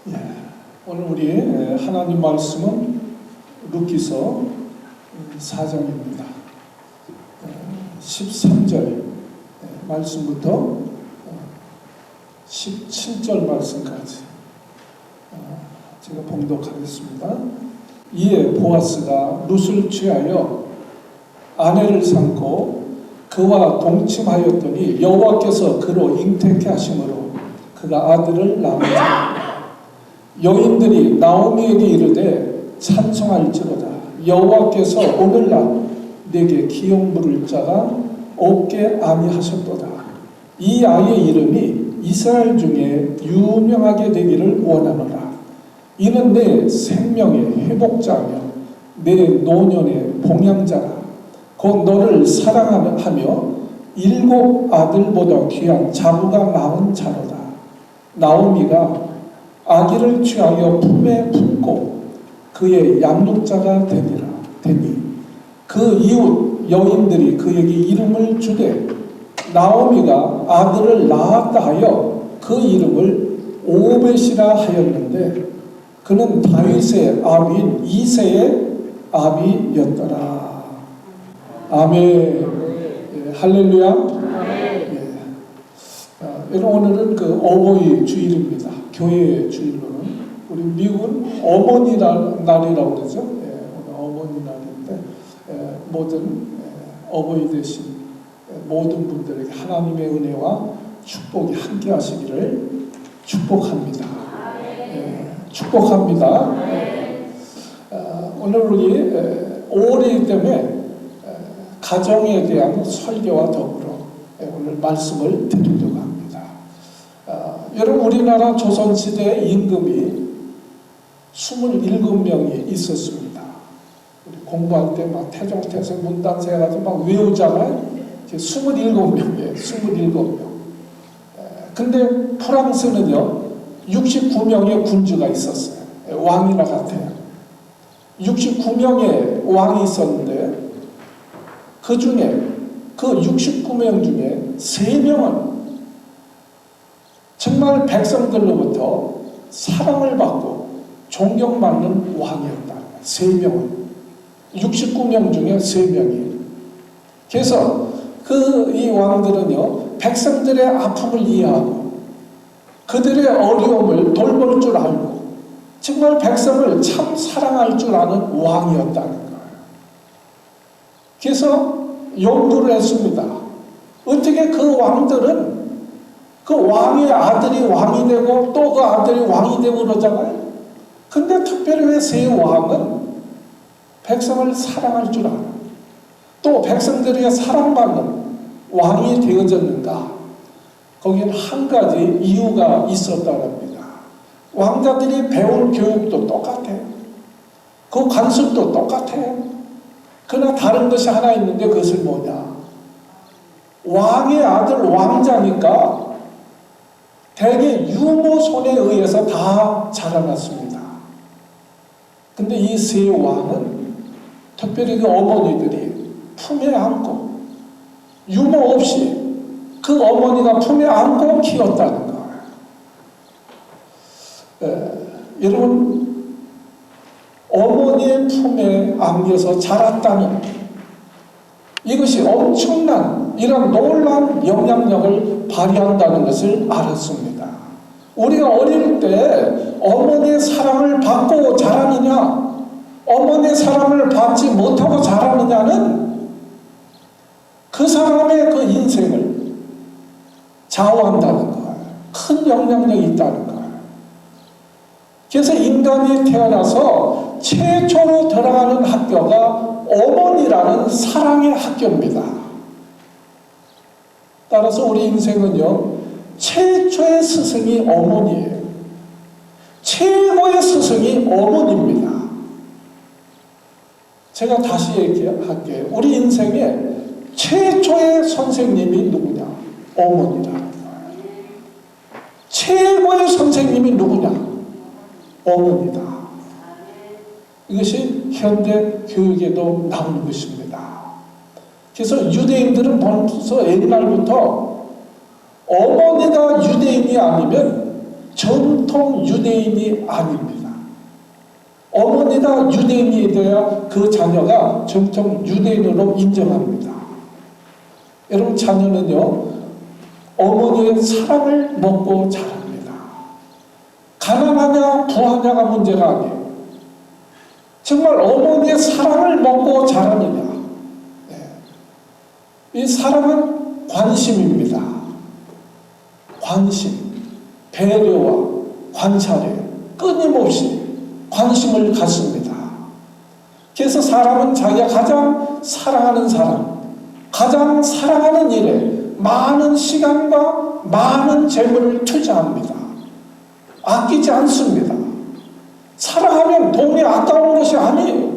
예, 오늘 우리 하나님 말씀은 루키서 4장입니다. 13절 말씀부터 17절 말씀까지 제가 봉독하겠습니다. 이에 보아스가 룻을 취하여 아내를 삼고 그와 동침하였더니 여호와께서 그로 잉태케 하심으로 그가 아들을 낳았다. 여인들이 나오미에게 이르되 찬송할지로다. 여호와께서 오늘날 내게 기용 물을 자가 없게 아니하셨도다. 이 아이의 이름이 이스라엘 중에 유명하게 되기를 원하노라. 이는 내 생명의 회복자며 내 노년의 봉양자라. 곧 너를 사랑하며 7 아들보다 귀한 자부가 낳은 자로다. 나오미가 아기를 취하여 품에 품고 그의 양육자가 되니 그 이웃 여인들이 그에게 이름을 주되 나오미가 아들을 낳았다 하여 그 이름을 오벳이라 하였는데 그는 다윗의 아비인 이새의 아비였더라. 아멘. 예, 할렐루야. 여러분, 오늘은 그 어버이 주일입니다. 교회 주일로는 우리 미국은 어머니 날이라고 그러죠. 오늘 어머니 날인데 모든 어버이 되신 모든 분들에게 하나님의 은혜와 축복이 함께 하시기를 축복합니다. 축복합니다. 오늘 우리 5월이기 때문에 가정에 대한 설교와 더불어 오늘 말씀을 드리려고 합니다. 여러분, 우리나라 조선시대 임금이 27명이 있었습니다. 우리 공부할 때 막 태종태세 문단세 해가지고 막 외우잖아요. 27명이에요. 27명. 근데 프랑스는요 69명의 군주가 있었어요. 왕이나 같아요. 69명의 왕이 있었는데 그 중에 그 69명 중에 3명은 정말 백성들로부터 사랑을 받고 존경받는 왕이었다. 3명은. 69명 중에 3명이. 그래서 이 왕들은요, 백성들의 아픔을 이해하고 그들의 어려움을 돌볼 줄 알고 정말 백성을 참 사랑할 줄 아는 왕이었다는 거예요. 그래서 연구를 했습니다. 어떻게 그 왕들은 그 왕의 아들이 왕이 되고 또 그 아들이 왕이 되고 그러잖아요. 근데 특별히 왜 세 왕은 백성을 사랑할 줄 알아? 또 백성들에게 사랑받는 왕이 되어졌는가? 거기는 한 가지 이유가 있었다고 합니다. 왕자들이 배울 교육도 똑같아요. 그 관습도 똑같아요. 그러나 다른 것이 하나 있는데 그것은 뭐냐? 왕의 아들 왕자니까 대개 유모 손에 의해서 다 자라났습니다. 근데 이 세 왕은 특별히 그 어머니들이 품에 안고 유모 없이 그 어머니가 품에 안고 키웠다는 거예요. 여러분, 어머니의 품에 안겨서 자랐다는 이것이 엄청난 이런 놀라운 영향력을 발휘한다는 것을 알았습니다. 우리가 어릴 때 어머니의 사랑을 받고 자라느냐, 어머니의 사랑을 받지 못하고 자라느냐는 그 사람의 그 인생을 좌우한다는 거예요. 큰 영향력이 있다는 거예요. 그래서 인간이 태어나서 최초로 들어가는 학교가 어머니라는 사랑의 학교입니다. 따라서 우리 인생은요, 최초의 스승이 어머니예요. 최고의 스승이 어머니입니다. 제가 다시 얘기할게요. 우리 인생의 최초의 선생님이 누구냐? 어머니다. 최고의 선생님이 누구냐? 어머니다. 이것이 현대 교육에도 나오는 것입니다. 그래서 유대인들은 벌써 옛날부터 어머니가 유대인이 아니면 전통 정통 유대인이 아닙니다. 어머니가 유대인이 돼야 그 자녀가 정통 유대인으로 인정합니다. 여러분, 자녀는요, 어머니의 사랑을 먹고 자랍니다. 가난하냐 부하냐가 문제가 아니에요. 정말 어머니의 사랑을 먹고 자라느냐. 이 사랑은 관심입니다. 관심, 배려와 관찰에 끊임없이 관심을 갖습니다. 그래서 사람은 자기가 가장 사랑하는 사람, 가장 사랑하는 일에 많은 시간과 많은 재물을 투자합니다. 아끼지 않습니다. 사랑하면 돈이 아까운 것이 아니에요.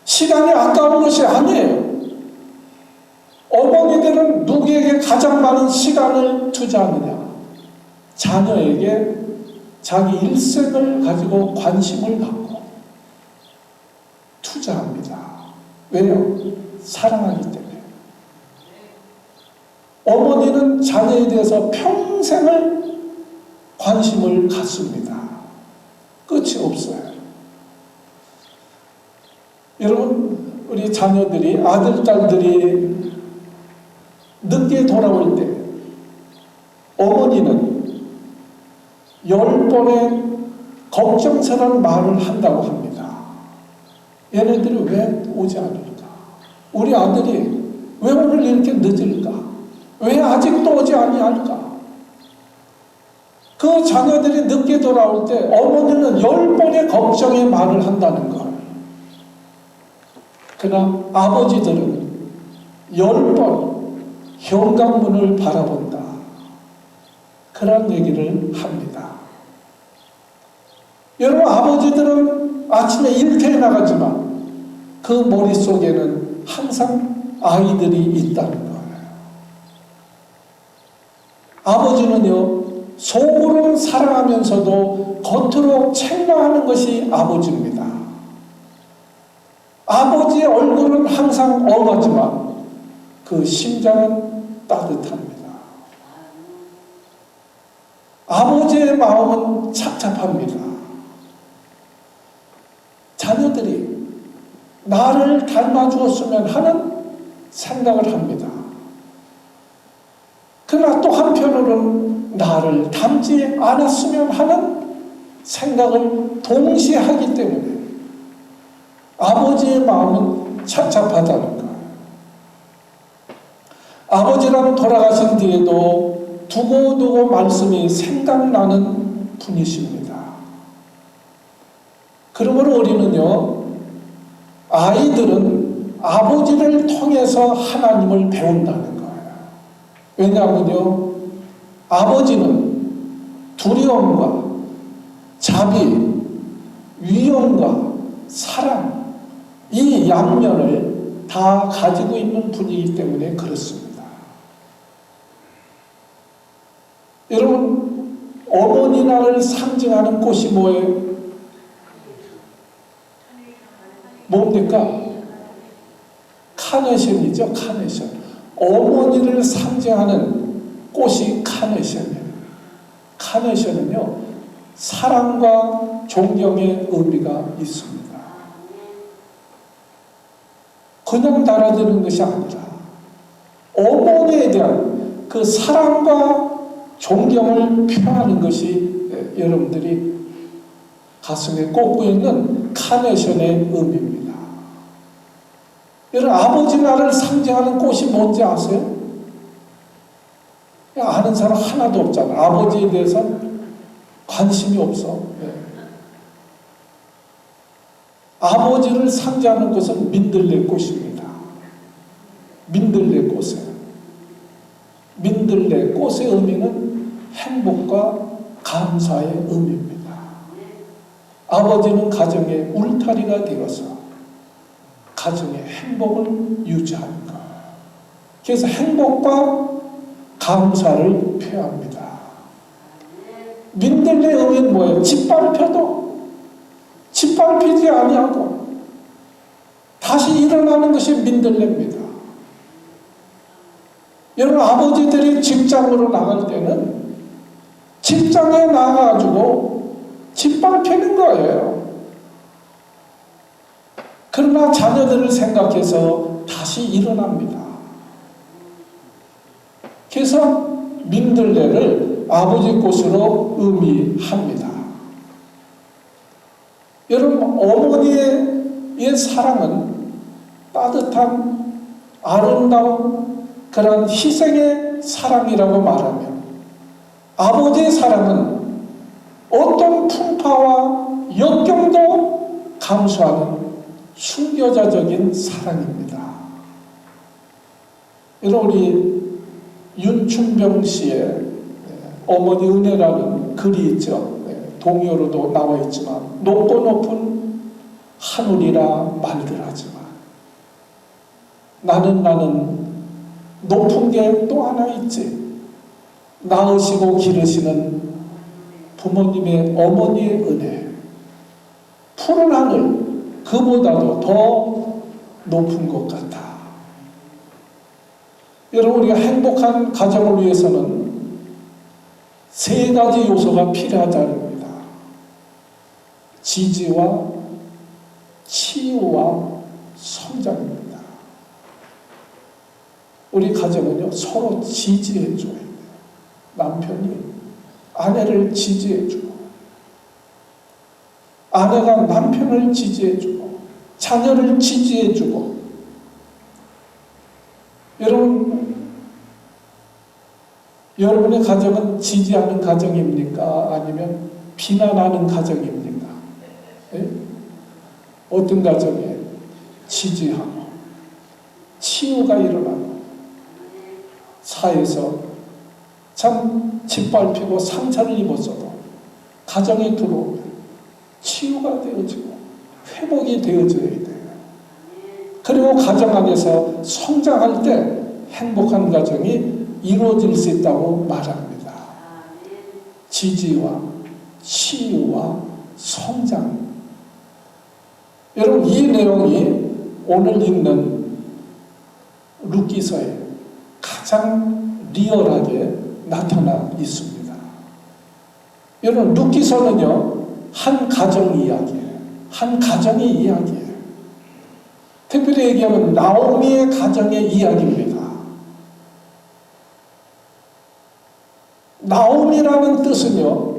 시간이 아까운 것이 아니에요. 어머니들은 누구에게 가장 많은 시간을 투자하느냐? 자녀에게 자기 일생을 가지고 관심을 갖고 투자합니다. 왜요? 사랑하기 때문에. 어머니는 자녀에 대해서 평생을 관심을 갖습니다. 끝이 없어요. 여러분, 우리 자녀들이, 아들, 딸들이 늦게 돌아올 때 어머니는 10번의 걱정스러운 말을 한다고 합니다. 얘네들이 왜 오지 않을까? 우리 아들이 왜 오늘 이렇게 늦을까? 왜 아직도 오지 아니할까? 그 자녀들이 늦게 돌아올 때 어머니는 10번의 걱정의 말을 한다는 걸. 그러나 아버지들은 10번 현관문을 바라본다. 그런 얘기를 합니다. 여러분, 아버지들은 아침에 일터에 나가지만 그 머릿속에는 항상 아이들이 있다는 거예요. 아버지는요, 속으로는 사랑하면서도 겉으로 책망하는 것이 아버지입니다. 아버지의 얼굴은 항상 엄하지만 그 심장은 따뜻합니다. 아버지의 마음은 착잡합니다. 자녀들이 나를 닮아주었으면 하는 생각을 합니다. 그러나 또 한편으로는 나를 닮지 않았으면 하는 생각을 동시에 하기 때문에 아버지의 마음은 착잡하다는 거예요. 아버지랑 돌아가신 뒤에도 두고두고 말씀이 생각나는 분이십니다. 그러므로 우리는요, 아이들은 아버지를 통해서 하나님을 배운다는 거예요. 왜냐하면요, 아버지는 두려움과 자비, 위엄과 사랑, 이 양면을 다 가지고 있는 분이기 때문에 그렇습니다. 여러분, 어머니나를 상징하는 꽃이 뭐예요? 뭡니까? 카네이션이죠. 카네이션. 어머니를 상징하는 꽃이 카네이션이에요. 카네이션은요, 사랑과 존경의 의미가 있습니다. 그냥 달아드는 것이 아니라 어머니에 대한 그 사랑과 존경을 표하는 것이 여러분들이 가슴에 꽂고 있는 카네이션의 의미입니다. 여러분, 아버지 나를 상징하는 꽃이 뭔지 아세요? 아는 사람 하나도 없잖아. 아버지에 대해서 관심이 없어. 아버지를 상징하는 것은 민들레 꽃입니다. 민들레 꽃이에요. 민들레 꽃의 의미는 행복과 감사의 의미입니다. 아버지는 가정의 울타리가 되어서 가정의 행복을 유지하는 거예요. 그래서 행복과 감사를 표합니다. 민들레 의미는 뭐예요? 짓밟히지 아니하고 다시 일어나는 것이 민들레입니다. 여러분, 아버지들이 직장으로 나갈 때는 직장에 나가가지고 짓밟 펴는 거예요. 그러나 자녀들을 생각해서 다시 일어납니다. 그래서 민들레를 아버지 꽃으로 의미합니다. 여러분, 어머니의 사랑은 따뜻한 아름다운 그런 희생의 사랑이라고 말하면, 아버지의 사랑은 어떤 풍파와 역경도 감수하는 순교자적인 사랑입니다. 여러분, 우리 윤춘병 씨의 어머니 은혜라는 글이 있죠. 동요로도 나와 있지만, 높고 높은 하늘이라 말들 하지만 나는 높은 게 또 하나 있지. 낳으시고 기르시는 부모님의 어머니의 은혜, 푸른 하늘 그보다도 더 높은 것 같아. 여러분, 우리가 행복한 가정을 위해서는 세 가지 요소가 필요하다는 겁니다. 지지와 치유와 성장입니다. 우리 가정은요, 서로 지지해줘야 돼요. 남편이 아내를 지지해주고, 아내가 남편을 지지해주고, 자녀를 지지해주고. 여러분의 가정은 지지하는 가정입니까? 아니면 비난하는 가정입니까? 네? 어떤 가정에 지지하고 치유가 일어나고 사회에서 참 짓밟히고 상처를 입었어도 가정에 들어오면 치유가 되어지고 회복이 되어져야 돼요. 그리고 가정 안에서 성장할 때 행복한 가정이 이루어질 수 있다고 말합니다. 지지와 치유와 성장. 여러분, 이 내용이 오늘 읽는 룻기서에 가장 리얼하게 나타나 있습니다. 여러분, 룻기서는요, 한 가정 이야기예요. 한 가정의 이야기예요. 특별히 얘기하면 나오미의 가정의 이야기입니다. 나오미라는 뜻은요,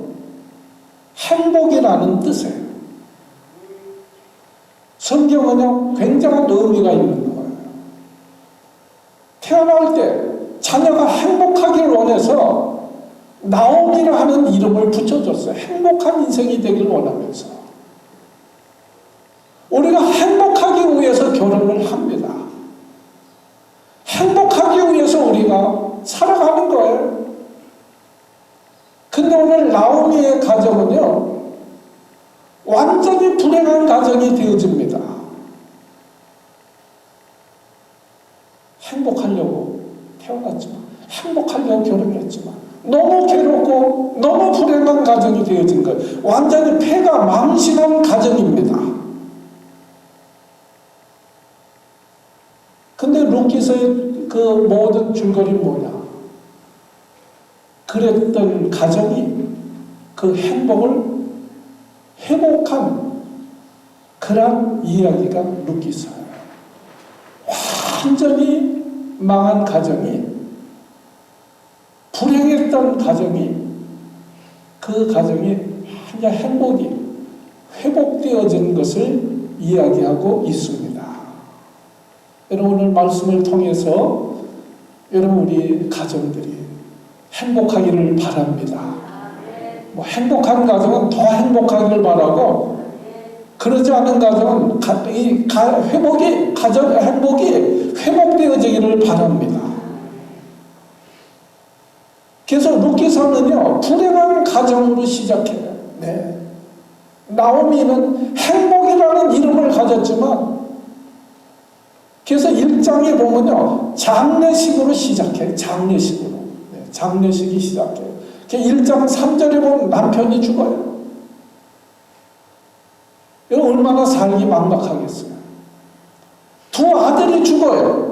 행복이라는 뜻이에요. 성경은요, 굉장한 의미가 있는 거예요. 태어날 때 자녀가 행복하길 원해서 나오미라 하는 이름을 붙여줬어요. 행복한 인생이 되길 원하면서. 우리가 행복하기 위해서 결혼을 합니다. 행복하기 위해서 우리가 살아가는 거예요. 근데 오늘 나오미의 가정은요, 완전히 불행한 가정이 되어집니다. 행복하려고 태어났지만, 행복하려고 결혼했지만, 너무 괴롭고 너무 불행한 가정이 되어진 거예요. 완전히 폐가 망신한 가정입니다. 근데 룻기서의 그 모든 줄거리는 뭐냐? 그랬던 가정이 그 행복을 회복한 그런 이야기가 룻기서예요. 완전히 망한 가정이, 불행했던 가정이, 그 가정이 완전 행복이 회복되어진 것을 이야기하고 있습니다. 여러분, 오늘 말씀을 통해서 여러분, 우리 가정들이 행복하기를 바랍니다. 뭐 행복한 가정은 더 행복하기를 바라고, 그러지 않은 가정은 행복이 회복되어지기를 바랍니다. 그래서 룻기서는요, 불행한 가정으로 시작해요. 네. 나오미는 행복이라는 이름을 가졌지만, 그래서 1장에 보면요, 장례식으로 시작해요. 장례식으로. 네, 장례식이 시작해요. 1장 3절에 보면 남편이 죽어요. 이거 얼마나 살기 막막하겠어요. 두 아들이 죽어요.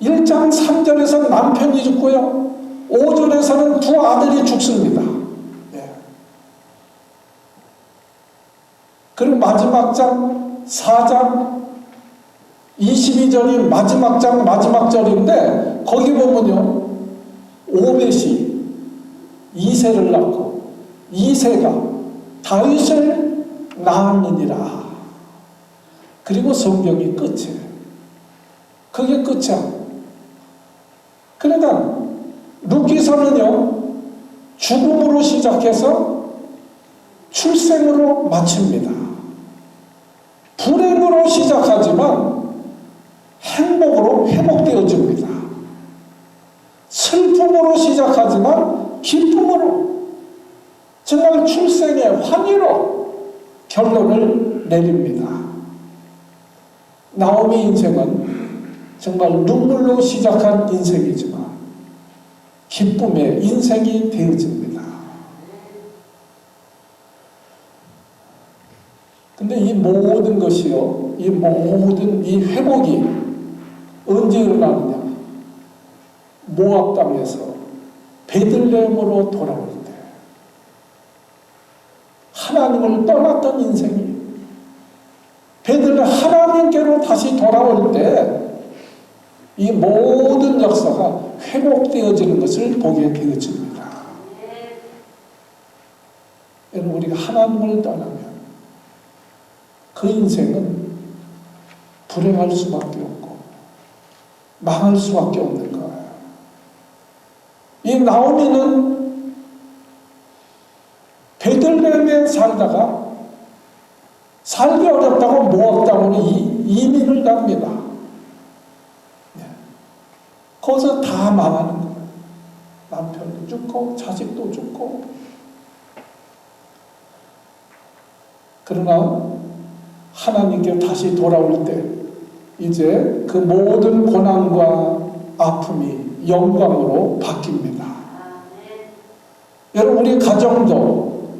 1장 3절에서 남편이 죽고요, 5절에서는 두 아들이 죽습니다. 예. 그리고 마지막 장 4장 22절이 마지막 장 마지막 절인데 거기 보면요, 오벳이 이새를 낳고 이새가 다윗을 낳았느니라. 그리고 성경이 끝이에요. 그게 끝이야. 그러니까 룻기서는요, 죽음으로 시작해서 출생으로 마칩니다. 불행으로 시작하지만 행복으로 회복되어집니다. 슬픔으로 시작하지만 기쁨으로, 정말 출생의 환희로 결론을 내립니다. 나오미 인생은 정말 눈물로 시작한 인생이지만 기쁨의 인생이 되어집니다. 근데 이 모든 것이요, 이 모든 이 회복이 언제 일어나느냐? 모압 땅에서 베들레헴으로 돌아올 때, 하나님을 떠났던 인생이 베들레헴 하나님께로 다시 돌아올 때 이 모든 역사가 회복되어지는 것을 보게 되어집니다. 여러분, 우리가 하나님을 떠나면 그 인생은 불행할 수밖에 없고 망할 수밖에 없는 거예요. 이 나오미는 베들레헴에 살다가 살기 어렵다고 모압 땅으로 이민을 갑니다. 거기서 다 망하는 거예요. 남편도 죽고 자식도 죽고. 그러나 하나님께 다시 돌아올 때 이제 그 모든 고난과 아픔이 영광으로 바뀝니다. 여러분의 가정도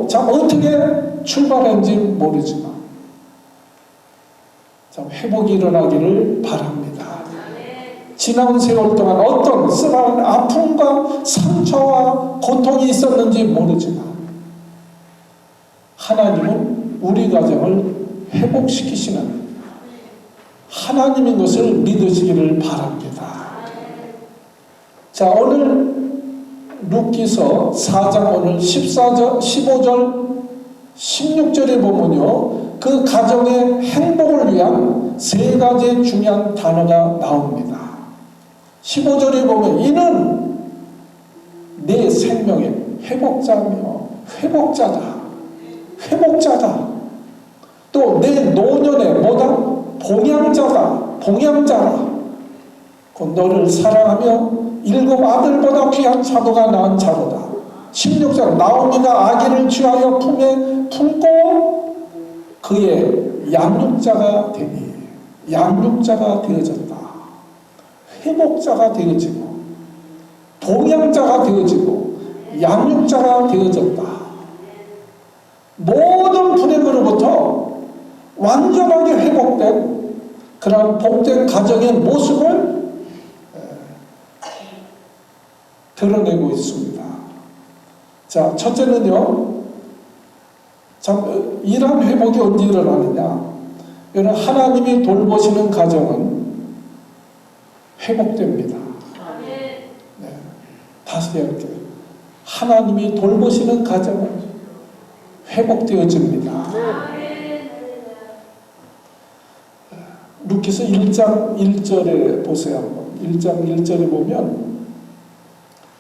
참 어떻게 출발했는지 모르지만 참 회복이 일어나기를 바랍니다. 지난 세월 동안 어떤 쓰라린 아픔과 상처와 고통이 있었는지 모르지만 하나님은 우리 가정을 회복시키시는 하나님인 것을 믿으시기를 바랍니다. 자, 오늘 룻기서 4장 오늘 14절, 15절, 16절에 보면요, 그 가정의 행복을 위한 세 가지 중요한 단어가 나옵니다. 15절에 보면 이는 내 생명의 회복자며 회복자다. 또 내 노년의 뭐다? 봉양자라. 너를 사랑하며 7 아들보다 귀한 사도가 낳은 자로다. 16절 나오미가 아기를 취하여 품에 품고 그의 양육자가 되니 양육자가 되어졌다. 회복자가 되어지고 봉양자가 되어지고 양육자가 되어졌다. 모든 불행으로부터 완전하게 회복된 그런 복된 가정의 모습을 드러내고 있습니다. 자, 첫째는요, 이러한 회복이 언제 일어나느냐? 여러분, 하나님이 돌보시는 가정은 회복됩니다. 네, 다시 이렇게 하나님이 돌보시는 가정은 회복되어집니다. 룻기서 1장 1절에 보세요. 한번. 1장 1절에 보면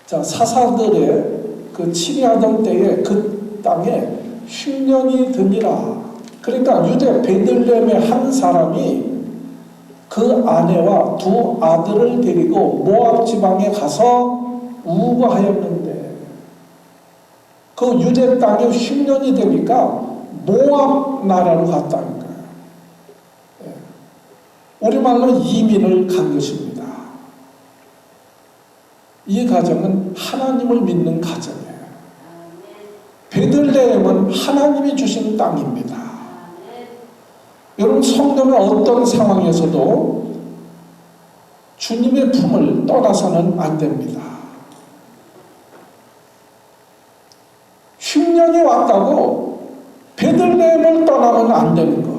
자, 사사들의 그 치리하던 때에 그 땅에 흉년이 드니라. 그러니까 유대 베들레헴의 한 사람이 그 아내와 2 아들을 데리고 모압 지방에 가서 우거하였는데 그 유대 땅에 흉년이 되니까 모압 나라로 갔다는 거예요. 우리말로 이민을 간 것입니다. 이 가정은 하나님을 믿는 가정이에요. 베들레헴은 하나님이 주신 땅입니다. 여러분, 성도는 어떤 상황에서도 주님의 품을 떠나서는 안 됩니다. 흉년이 왔다고 베들레헴을 떠나면 안 되는 거예요.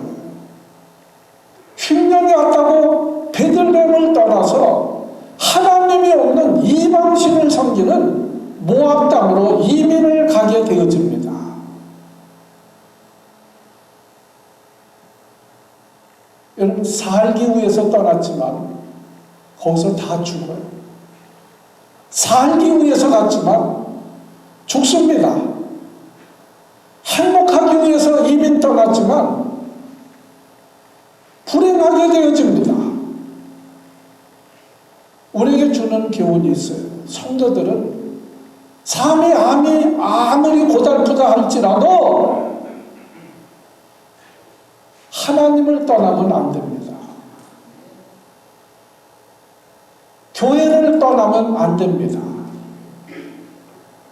흉년이 왔다고 베들레헴을 떠나서 하나님이 없는 이방신을 섬기는 모압 땅으로 이민을 가게 되어집니다. 여러분, 살기 위해서 떠났지만 거기서 다 죽어요. 살기 위해서 갔지만 죽습니다. 행복하기 위해서 이민 떠났지만 불행하게 되어집니다. 우리에게 주는 교훈이 있어요. 성도들은 삶의 암이 아무리 고달프다 할지라도 하나님을 떠나면 안 됩니다. 교회를 떠나면 안 됩니다.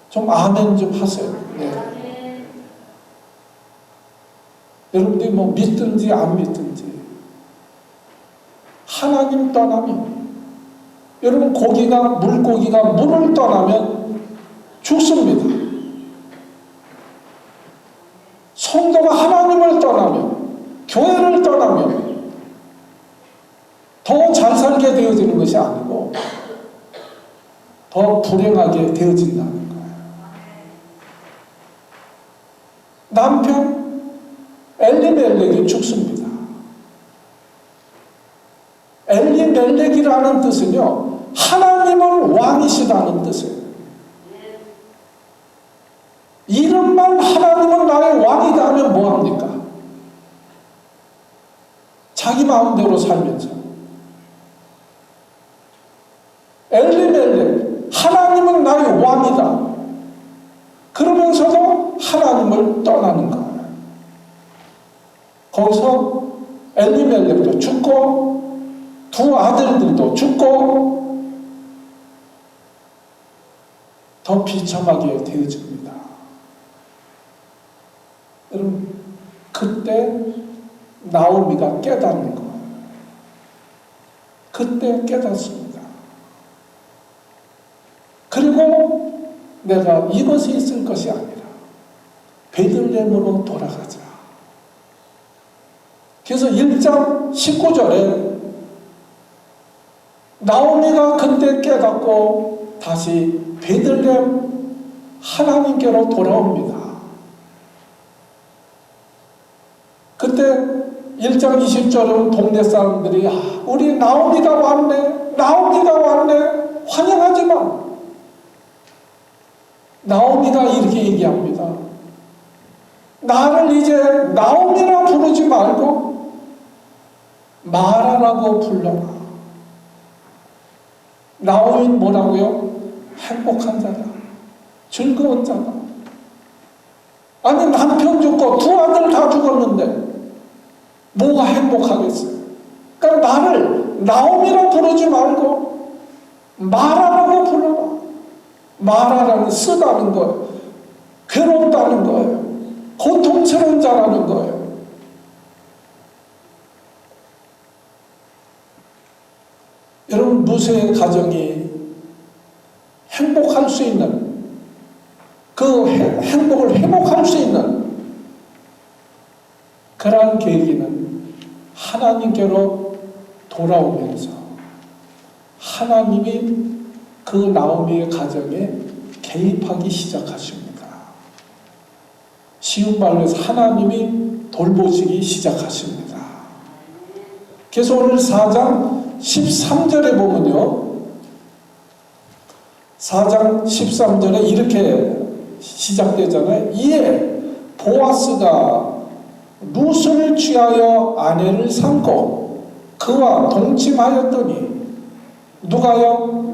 좀 아멘 좀 하세요. 네. 여러분들이 뭐 믿든지 안 믿든지 하나님 떠나면, 여러분 물고기가 물을 떠나면 죽습니다. 성도가 하나님을 떠나면, 교회를 떠나면 더 잘 살게 되어지는 것이 아니고 더 불행하게 되어진다는 거예요. 남편 엘리멜렉이 죽습니다. 엘리멜렉이라는 뜻은요, 하나님은 왕이시다는 뜻이에요. 이름만 하나님은 나의 왕이다 하면 뭐합니까? 자기 마음대로 살면서. 엘리멜렉, 하나님은 나의 왕이다 그러면서도 하나님을 떠나는 거예요. 거기서 엘리멜렉도 죽고 두 아들들도 죽고 더 비참하게 되어집니다. 여러분, 그때 나오미가 깨닫는 거예요. 그때 깨닫습니다. 그리고 내가 이것이 있을 것이 아니라 베들레헴으로 돌아가자. 그래서 1장 19절에 나오미가 그때 깨닫고 다시 베들레헴 하나님께로 돌아옵니다. 그때 1장 20절은 동네 사람들이 우리 나오미가 왔네, 나오미가 왔네, 환영하지만 나오미가 이렇게 얘기합니다. 나를 이제 나오미라 부르지 말고 마라라고 불러라. 나오미는 뭐라고요? 행복한 자다, 즐거운 자다. 아니, 남편 죽고 두 아들 다 죽었는데 뭐가 행복하겠어요? 그러니까 나를 나오미라 부르지 말고 마라라고 불러라. 마라라는 쓰다는 거예요. 괴롭다는 거예요. 고통스러운 자라는 거예요. 여러분, 무쇠의 가정이 행복할 수 있는, 그 행복을 회복할 수 있는 그러한 계기는 하나님께로 돌아오면서 하나님이 그 나오미의 가정에 개입하기 시작하십니다. 쉬운 말로 해서 하나님이 돌보시기 시작하십니다. 그래서 오늘 4장 13절에 보면요, 4장 13절에 이렇게 시작되잖아요. 이에 보아스가 룻을 취하여 아내를 삼고 그와 동침하였더니 누가요?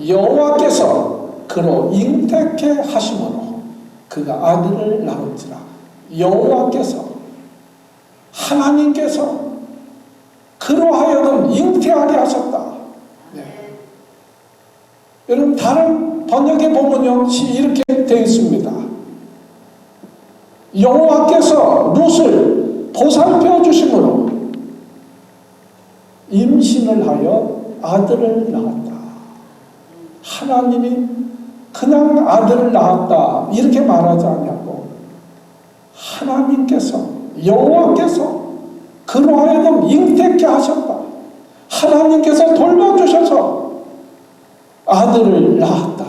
여호와께서 그로 잉태케 하심으로 그가 아들을 낳은지라. 여호와께서, 하나님께서 그로 하여금 잉태하게 하셨다. 네. 여러분, 다른 번역에 보면요, 이렇게 되어 있습니다. 여호와께서 룻을 보살펴 주심으로 임신을 하여 아들을 낳았다. 하나님이 그냥 아들을 낳았다 이렇게 말하지 않냐고. 하나님께서, 여호와께서 그로 하여금 잉태케 하셨다. 하나님께서 돌봐주셔서 아들을 낳았다.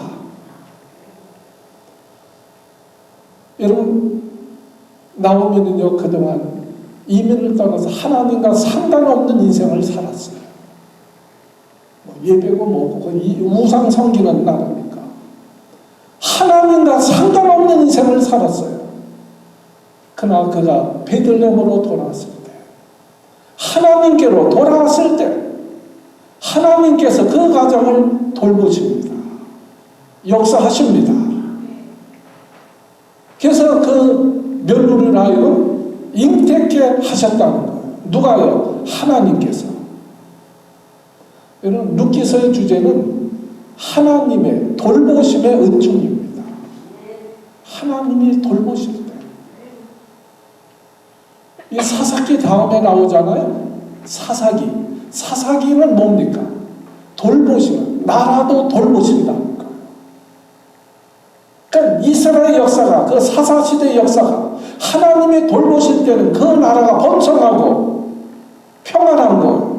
여러분, 나오미는요, 그동안 이민을 떠나서 하나님과 상관없는 인생을 살았어요. 예배고 뭐고 우상 섬기는 나라니까 하나님과 상관없는 인생을 살았어요. 그러나 그가 베들레헴으로 돌아왔을 때, 하나님께로 돌아왔을 때 하나님께서 그 가정을 돌보십니다. 역사하십니다. 그래서 그 면류를 하여금 잉태케 하셨다는 거예요. 누가요? 하나님께서. 여러분, 룻기서의 주제는 하나님의 돌보심의 은총입니다. 하나님이 돌보실 때. 이 사사기 다음에 나오잖아요. 사사기는 뭡니까? 돌보시는, 나라도 돌보신다는 거예요. 그러니까 이스라엘 역사가, 그 사사시대의 역사가 하나님이 돌보실 때는 그 나라가 번성하고 평안한 거예요.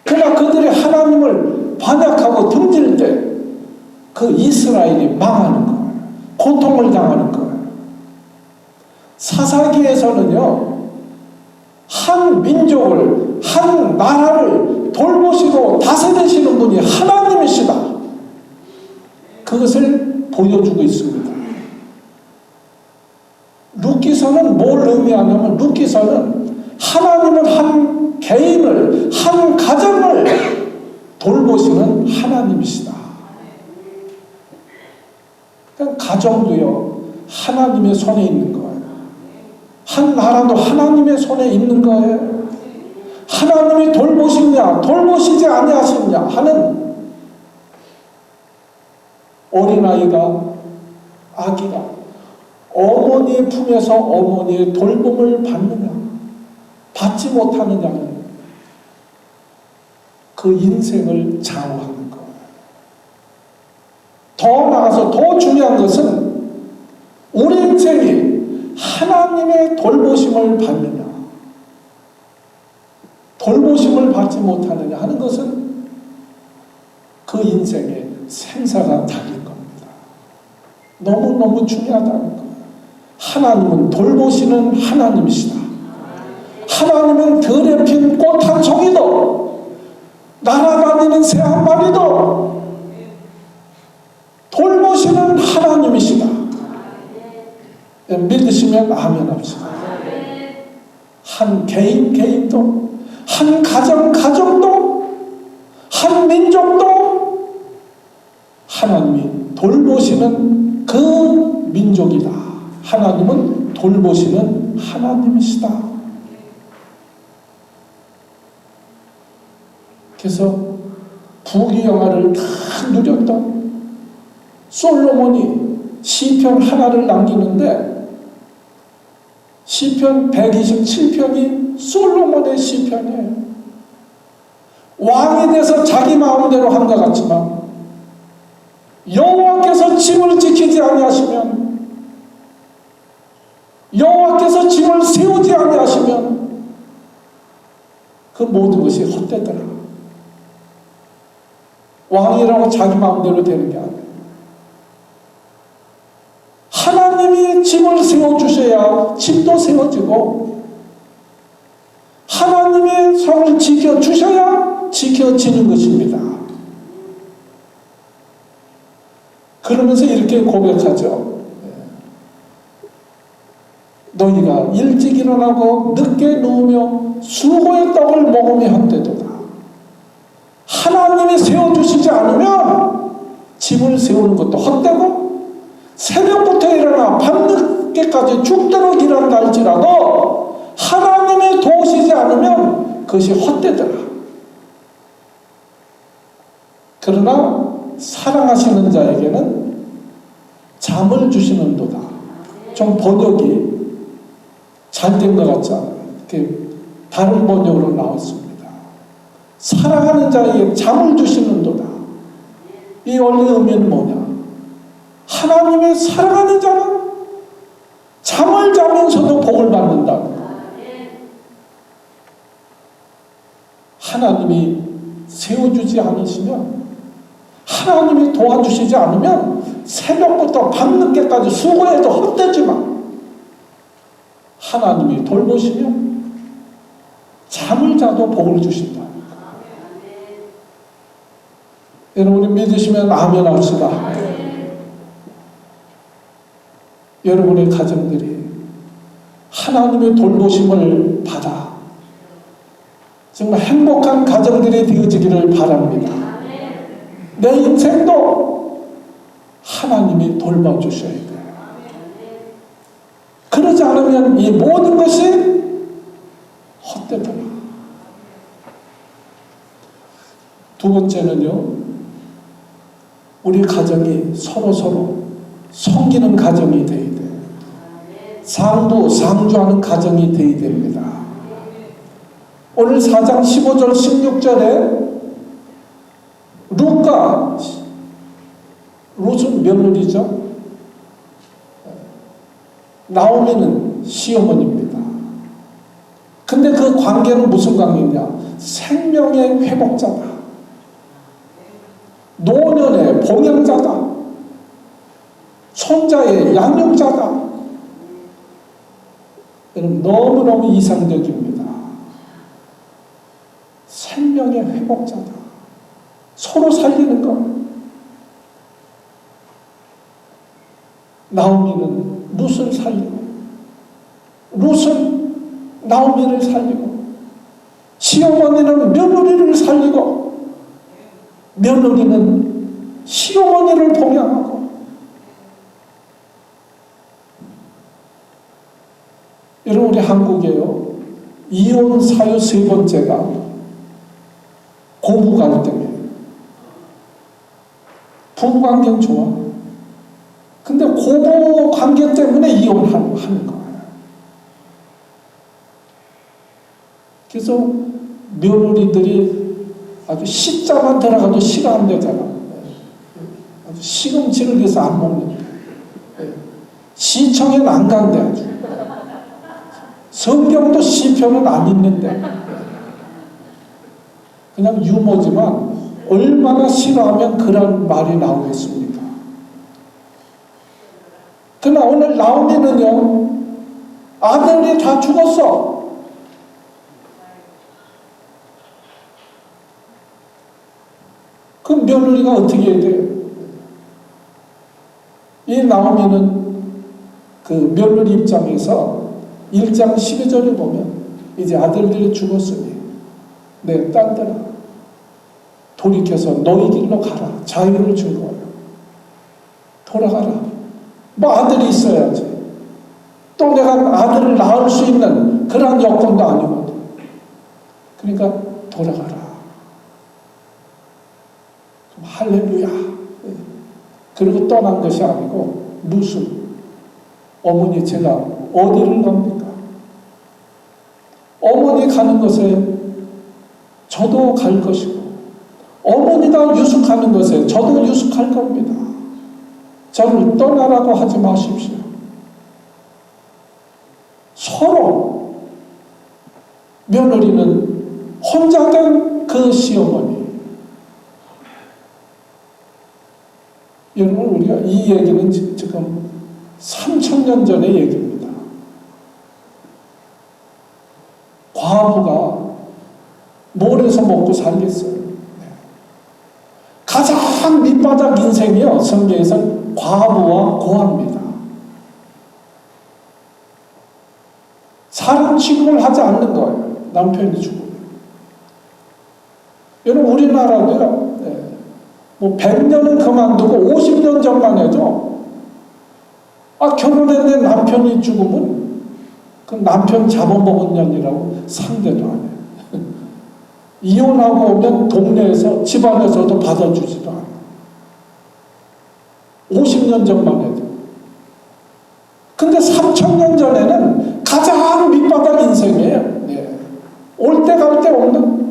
그러나 그들이 하나님을 반역하고 등질 때 그 이스라엘이 망하는 거예요. 고통을 당하는 거예요. 사사기에서는요, 한 민족을, 한 나라를 돌보시고 다스리시는 분이 하나님이시다. 그것을 보여주고 있습니다. 룻기서는 뭘 의미하냐면, 룻기서는 하나님은 한 개인을, 한 가정을 돌보시는 하나님이시다. 가정도요, 하나님의 손에 있는 거예요. 한 나라도 하나님의 손에 있는 거예요. 하나님이 돌보시냐, 돌보시지 아니하시냐 하는 어린아이가, 아기가 어머니의 품에서 어머니의 돌봄을 받느냐, 받지 못하느냐는 그 인생을 좌우하는 거예요. 더 나아가서 더 중요한 것은 우리 인생이 하나님의 돌보심을 받느냐, 돌보심을 받지 못하느냐 하는 것은 그 인생의 생사가 달린 겁니다. 너무너무 중요하다는 거예요. 하나님은 돌보시는 하나님이시다. 하나님은 들에 핀 꽃 한 송이도, 날아다니는 새 한 마리도 돌보시는 하나님이시다. 믿으시면 아멘 합시다. 한 개인도, 한 가정도, 한 민족도 하나님이 돌보시는 그 민족이다. 하나님은 돌보시는 하나님이시다. 그래서 부귀영화를 다 누렸던 솔로몬이 시편 하나를 남기는데, 시편 127편이 솔로몬의 시편이에요. 왕이 돼서 자기 마음대로 한 것 같지만 여호와께서 짐을 지키지 아니하시면, 여호와께서 짐을 세우지 아니하시면 그 모든 것이 헛되더라. 왕이라고 자기 마음대로 되는 게 아니에요. 하나님이 짐을 세워주셔야 짐도 세워지고, 하나님의 성을 지켜주셔야 지켜지는 것입니다. 그러면서 이렇게 고백하죠. 너희가 일찍 일어나고 늦게 누우며 수고의 떡을 먹으며 한때도다. 하나님이 세워주시지 않으면 짐을 세우는 것도 헛되고, 새벽부터 일어나 밤늦게까지 죽도록 일한다 할지라도 하나님이 도우시지 않으면 그것이 헛되더라. 그러나 사랑하시는 자에게는 잠을 주시는도다. 좀 번역이 잘 된 것 같지 않아요? 이렇게 다른 번역으로 나왔습니다. 사랑하는 자에게 잠을 주시는도다. 이 원리 의미는 뭐냐? 하나님이 사랑하는 자는 잠을 자면서도 복을 받는다. 하나님이 세워주지 않으시면, 하나님이 도와주시지 않으면 새벽부터 밤늦게까지 수고해도 헛되지만 하나님이 돌보시면 잠을 자도 복을 주신다. 여러분이 믿으시면 아멘 합시다. 여러분의 가정들이 하나님의 돌보심을 받아 정말 행복한 가정들이 되어지기를 바랍니다. 내 인생도 하나님이 돌봐주셔야 돼요. 그러지 않으면 이 모든 것이 헛되더라. 두 번째는요, 우리 가정이 서로 섬기는 가정이 되어야 돼요. 상주하는 가정이 되어야 됩니다. 오늘 4장 15절 16절에 룻은 며느리죠. 나오미는 시어머니입니다. 근데 그 관계는 무슨 관계냐? 생명의 회복자다. 노년의 봉양자다. 손자의 양육자다. 여러분, 너무너무 이상적입니다. 생명의 회복자다. 서로 살리는 것. 나오미는 룻을 살리고, 룻은 나오미를 살리고, 시어머니는 며느리를 살리고, 며느리는 시어머니를 봉양하고. 여러분, 우리 한국에요, 이혼 사유 세 번째가 고부 갈등이에요. 부부 관계는 좋아. 근데 고부 관계 때문에 이혼하는 거예요. 그래서 며느리들이 아주 시자만 들어가도 싫어한대잖아. 아주 시금치를 위해서 안 먹는데. 시청에는 안 간대 아주. 성경도 시편은 안 읽는데. 그냥 유머지만 얼마나 싫어하면 그런 말이 나오겠습니까? 그러나 오늘 나오미는요, 아들이 다 죽었어. 그 며느리가 어떻게 해야 돼요? 이 나오미는 그 며느리 입장에서 1장 12절에 보면 이제 아들들이 죽었으니 내 딸들아 돌이켜서 너희 길로 가라. 자유를 준 거예요. 돌아가라. 뭐 아들이 있어야지. 또 내가 아들을 낳을 수 있는 그런 여건도 아니거든. 그러니까 돌아가라. 할렐루야. 그리고 떠난 것이 아니고 무슨 어머니 제가 어디를 갑니까? 어머니 가는 곳에 저도 갈 것이고 어머니가 유숙하는 것에 저도 유숙할 겁니다. 저를 떠나라고 하지 마십시오. 서로 며느리는 혼자 된 그 시어머니. 여러분, 우리가 이 얘기는 지금 3000년 전의 얘기입니다. 과부가 뭘해서 먹고 살겠어요? 가장 밑바닥 인생이요, 성경에서는 과부와 고아입니다. 사람 취급을 하지 않는 거예요. 남편이 죽으면. 여러분, 우리나라도요, 뭐 100년은 그만두고 50년 전만 해도 결혼했는데 남편이 죽으면 그 남편 잡아먹은 년이라고 상대도 안 해요. 이혼하고 오면 동네에서 집안에서도 받아주지도 않아요. 50년 전만 해도. 근데 3000년 전에는 가장 밑바닥 인생이에요. 올 때 갈 때 없는.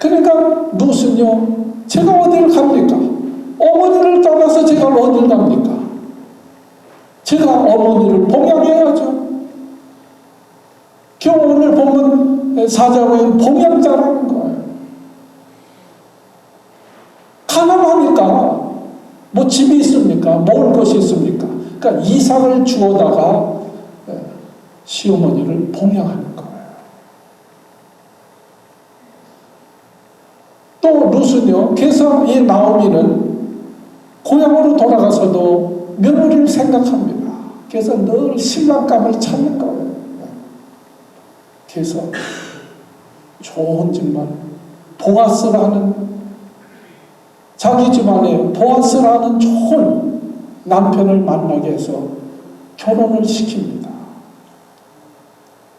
그러니까 룻은요, 제가 어디를 갑니까? 어머니를 떠나서 제가 어디를 갑니까? 제가 어머니를 봉양해야죠. 겨우 오늘 보면 사자고는 봉양자라는 거예요. 가난하니까 뭐 집이 있습니까? 먹을 것이 있습니까? 그러니까 이삭을 주워다가 시어머니를 봉양하는 거예요. 또 룻은요, 그래서 이 나오미는 고향으로 돌아가서도 며느리를 생각합니다. 그래서 늘 신랑감을 찾는 거예요. 그래서 좋은 정말 보아스라는, 자기 집안에 보아스라는 좋은 남편을 만나게 해서 결혼을 시킵니다.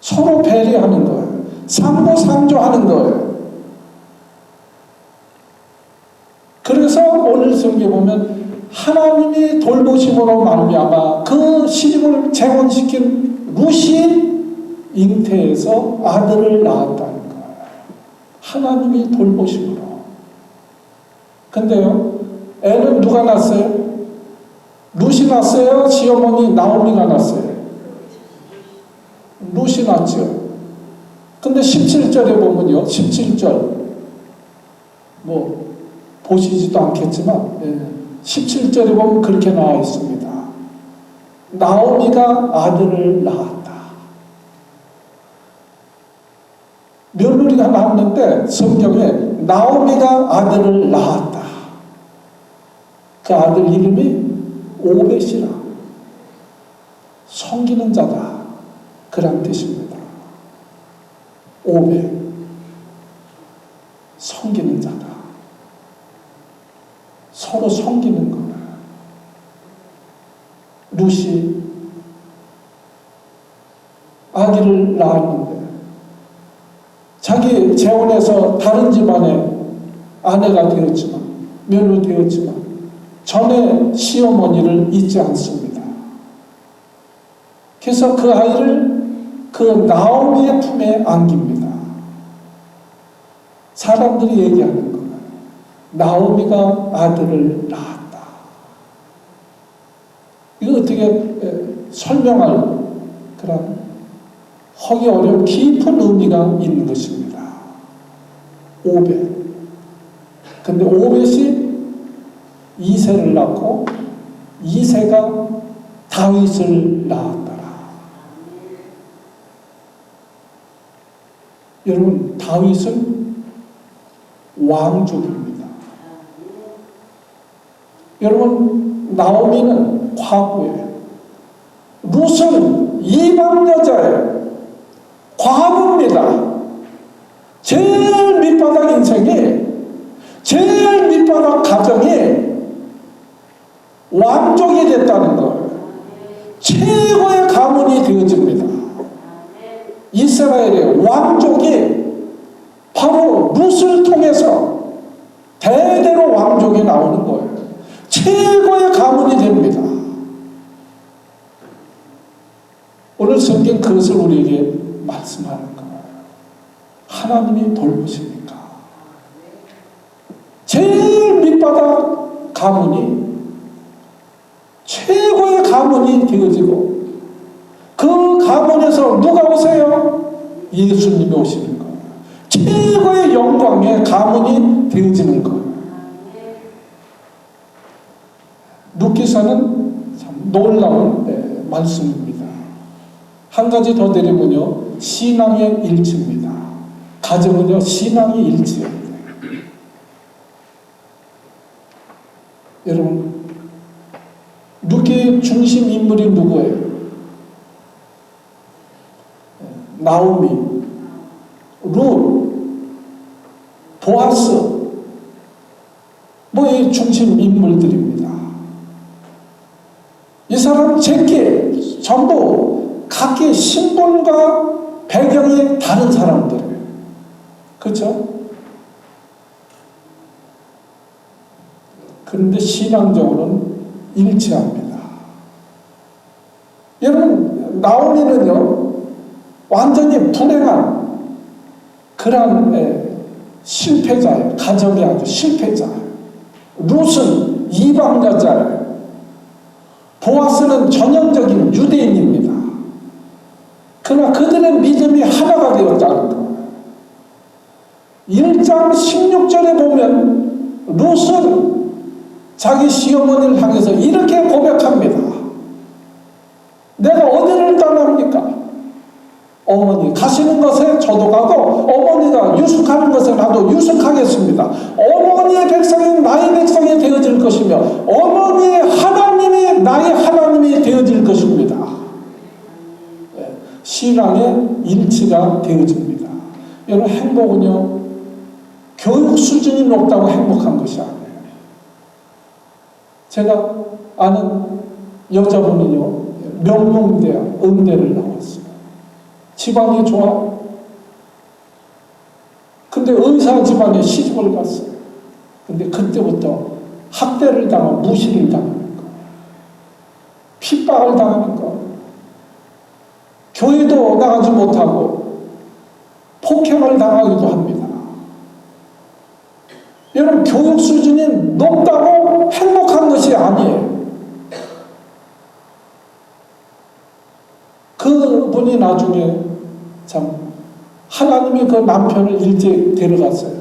서로 배려하는 거예요. 상보상조하는 거예요. 그래서 오늘 성경에 보면 하나님이 돌보심으로 말미암아 그 시집을 재혼시킨 룻이 잉태해서 아들을 낳았다는 거예요. 하나님이 돌보심으로. 근데요, 애는 누가 낳았어요? 룻이 낳았어요? 시어머니 나오미가 낳았어요? 룻이 낳았죠. 근데 17절에 보면요, 17절 뭐 보시지도 않겠지만 17절에 보면 그렇게 나와 있습니다. 나오미가 아들을 낳았다. 며느리가 낳았는데 성경에 나오미가 아들을 낳았다. 그 아들 이름이 오벳이라, 섬기는 자다, 그런 뜻입니다. 오벳, 섬기는 자다. 서로 섬기는 거예요. 룻이 아기를 낳았는데 자기 재혼해서 다른 집안에 아내가 되었지만, 며느리 되었지만 전에 시어머니를 잊지 않습니다. 그래서 그 아이를 그 나오미의 품에 안깁니다. 사람들이 얘기하는 거예요. 나오미가 아들을 낳았다. 이거 어떻게 설명할 그런 하기 어려운 깊은 의미가 있는 것입니다. 오벳. 근데 오벳이 이새를 낳고 이새가 다윗을 낳았더라. 여러분, 다윗은 왕족입니다. 여러분, 나오미는 과부예요. 룻은 이방 여자예요. 과부입니다. 제일 밑바닥 인생이, 제일 밑바닥 가정이 왕족이 됐다는 거예요. 최고의 가문이 되어집니다. 이스라엘의 왕족이 바로 룻을 통해서 대대로 왕족이 나오는 거예요. 최고의 가문이 됩니다. 오늘 성경 그것을 우리에게 말씀하는 거예요. 하나님이 돌보십니까? 제일 밑바닥 가문이 최고의 가문이 되어지고, 그 가문에서 누가 오세요? 예수님이 오시는 거예요. 최고의 영광의 가문이 되어지는 거예요. 룻기서는 참 놀라운 말씀입니다. 한 가지 더 드리면요, 신앙의 일치입니다. 가정은요, 신앙의 일치예요. 여러분, 룻기의 중심 인물이 누구예요? 나오미, 룻, 보아스, 이 중심 인물들입니다. 이 사람 제게 전부 각기 신분과 배경이 다른 사람들이에요. 그렇죠? 그런데 신앙적으로는 일치합니다. 여러분, 나오미는요, 완전히 불행한 그런 실패자예요. 가정이 아주 실패자예요. 룻은 이방 여자예요. 보아스는 전형적인 유대인입니다. 그러나 그들의 믿음이 하나가 되었다는 거예요. 1장 16절에 보면 룻은 자기 시어머니를 향해서 이렇게 고백합니다. 내가 어디를 떠납니까? 어머니 가시는 것에 저도 가고 어머니가 유숙하는 것에 나도 유숙하겠습니다. 어머니의 백성이 나의 백성이 되어질 것이며 어머니의 하나님이 나의 하나님이 되어질 것입니다. 신앙의 일치가 되어집니다. 여러분, 행복은요 교육 수준이 높다고 행복한 것이 아니에요. 제가 아는 여자분은요 명문대학 음대를 나왔어요. 집안이 좋아. 근데 의사 집안에 시집을 갔어요. 근데 그때부터 학대를 당하고 무시를 당하는 거, 핍박을 당하는 거, 교회도 나가지 못하고 폭행을 당하기도 합니다. 여러분, 교육 수준이 높다고 행복한 것이 아니에요. 그분이 나중에 참 하나님이 그 남편을 일찍 데려갔어요.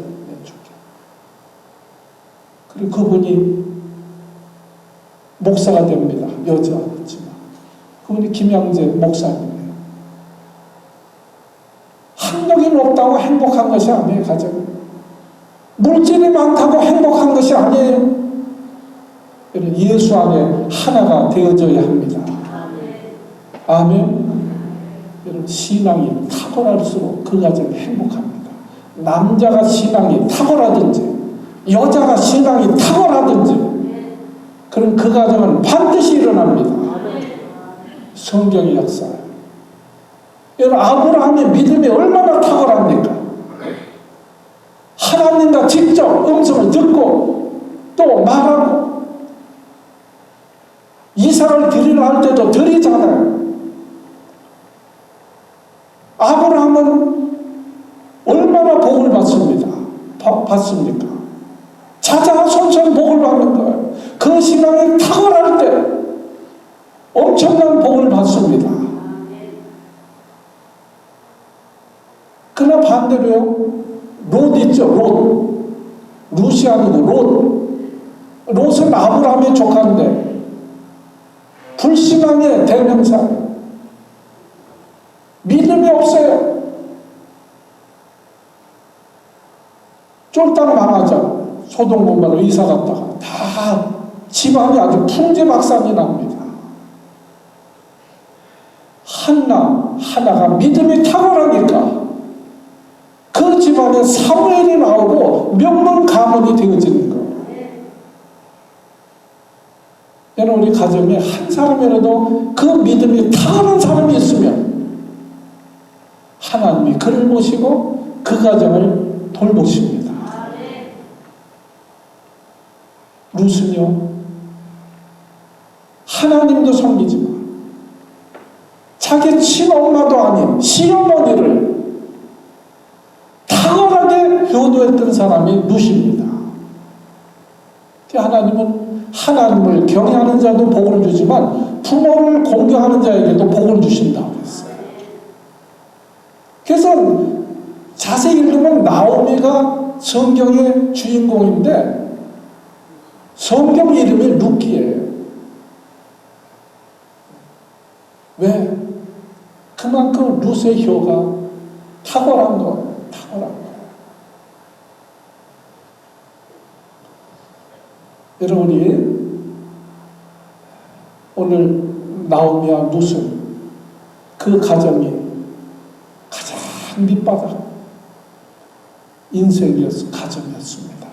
그리고 그분이 목사가 됩니다. 여자였지만 그분이 김양재 목사님이에요. 학력이 높다고 행복한 것이 아니에요. 가정 물질이 많다고 행복한 것이 아니에요. 예수 안에 하나가 되어져야 합니다. 아멘. 여러분, 신앙이 탁월할수록 그 가정이 행복합니다. 남자가 신앙이 탁월하든지 여자가 신앙이 탁월하든지 그럼 그 가정은 반드시 일어납니다. 성경의 역사예요. 여러분, 아브라함의 믿음이 얼마나 탁월합니까? 하나님과 직접 음성을 듣고 또 말하고 이삭을 드리려 할 때도 드리잖아요. 아브라함은 얼마나 복을 받습니까? 자자손손 복을 받는 거예요. 그 신앙이 탁월할 때 엄청난 복을 받습니다. 그러나 반대로요, 롯 있죠. 롯이 아니고 롯은 아브라함의 조카인데 불신앙의 대명사예요. 믿음이 없어요. 쫄딱 망하죠. 소돔 고모라 이사 갔다가 다 집안이 아주 풍지박산이 납니다. 하나가 믿음이 탁월하니까 그 집안에 사무엘이 나오고 명문 가문이 되어지는 거예요. 여러분, 우리 가정에 한 사람이라도 그 믿음이 탁월한 사람이 있으면 하나님이 그를 모시고 그 가정을 돌보십니다. 룻은요, 하나님도 섬기지만 자기 친엄마도 아닌 시어머니를 탁월하게 효도했던 사람이 룻입니다. 하나님은 하나님을 경외하는 자도 복을 주지만 부모를 공경하는 자에게도 복을 주신다고 했어요. 그래서 자세히 읽으면 나오미가 성경의 주인공인데 성경 이름이 룻기예요. 왜? 그만큼 룻의 효가 탁월한 거예요. 탁월한 거예요. 여러분이 오늘 나오미와 룻은 그 가정이 가장 밑바닥 가정이었습니다.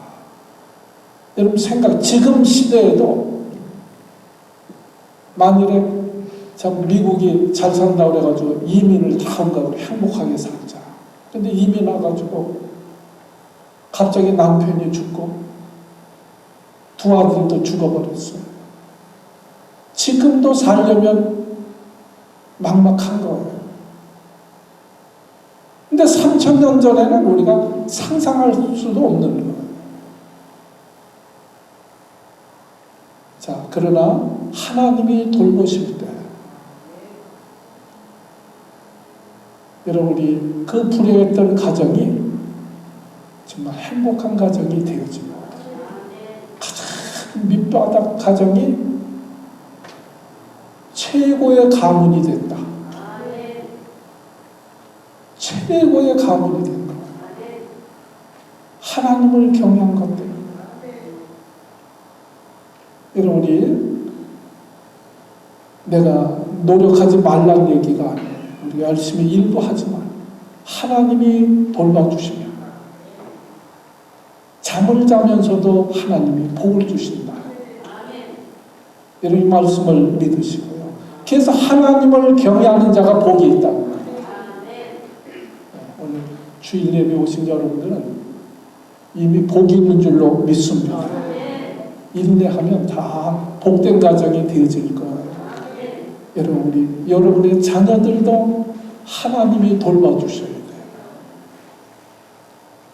여러분 지금 시대에도 만일에 참 미국이 잘 산다고 그래가지고 이민을 다 온 거고 행복하게 살자. 근데 이민 와가지고 갑자기 남편이 죽고 두 아들도 죽어버렸어요. 지금도 살려면 막막한 거예요. 근데 3000년 전에는 우리가 상상할 수도 없는 거예요. 자, 그러나 하나님이 돌보실 때 여러분이 그 불행했던 가정이 정말 행복한 가정이 되어지고 가장 밑바닥 가정이 최고의 가문이 된다. 최고의 가문이 된 것. 하나님을 경외한 것 때문에. 여러분이 내가 노력하지 말란 얘기가 아니에요. 우리 열심히 일도 하지만 하나님이 돌봐주시면 잠을 자면서도 하나님이 복을 주신다. 여러분 이 말씀을 믿으시고요. 그래서 하나님을 경외하는 자가 복이 있다. 오늘 주일 예배 오신 여러분들은 이미 복이 있는 줄로 믿습니다. 인내하면 다 복된 가정이 되어질 거예요. 여러분의 자녀들도 하나님이 돌봐주셔야 돼요.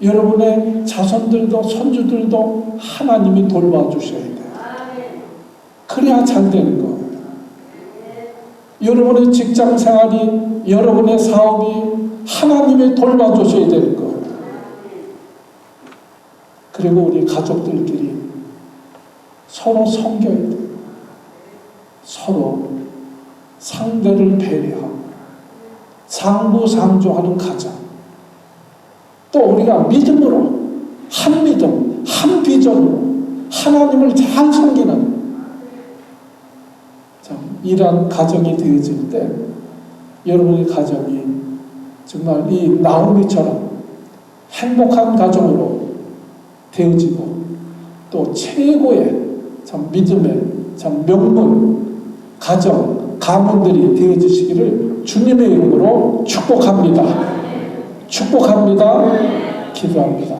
여러분의 자손들도 손주들도 하나님이 돌봐주셔야 돼요. 그래야 잘 되는 거예요. 여러분의 직장 생활이, 여러분의 사업이 하나님이 돌봐주셔야 되는 거예요. 그리고 우리 가족들끼리 서로 섬겨야 돼요. 서로 상대를 배려하고 상부상조하는 가정. 또 우리가 믿음으로, 한 믿음, 한 비전으로 하나님을 잘 섬기는 이런 가정이 되어질 때 여러분의 가정이 정말 이 나오미처럼 행복한 가정으로 되어지고 또 최고의 참 믿음의 참 명문 가정, 가문들이 되어지시기를 주님의 이름으로 축복합니다. 축복합니다. 기도합니다.